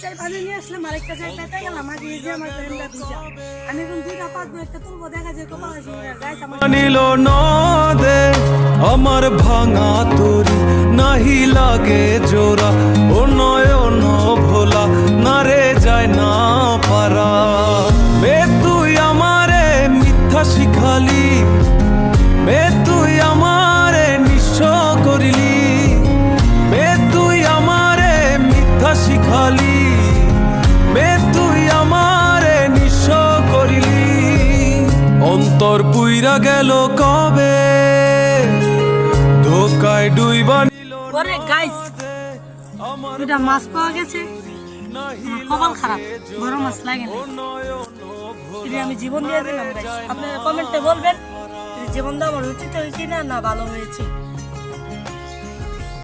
চাই পানি নিয়ে আসলাম, আরেকটা চাই পেতে গেলাম, আগে এই যে আমার ফ্রেন্ডরা ভিজা, আমি এখন দুইটা পাতবো, একটা তুলবো, দেখা যায় কপাল আছে গাইস আমার নিল নদে আমার ভাঙা তরি নাহি লাগে জোড়া ও নয়ন ভোলা না রে যায় না পারা বে তুই আমারে মিথ্যা শিখালি বে তুই আমারে নিঃস্ব করিলি বে তুই আমারে মিথ্যা শিখালি বে তুই আমারে নিঃস্ব করিলি অন্তর পুইরা গেল কবে ধোকায় ডুইবা নিল ওরে গাইস দুইটা মাছ পাওয়া গেছে, আমার কপাল খারাপ, বড় মাছ লাগে না, এটা আমি জীবন দিয়ে দিলাম গাইস। আপনারা কমেন্টে বলবেন জীবন দেওয়া আমার উচিত হয়েছে না ভালো হয়েছে।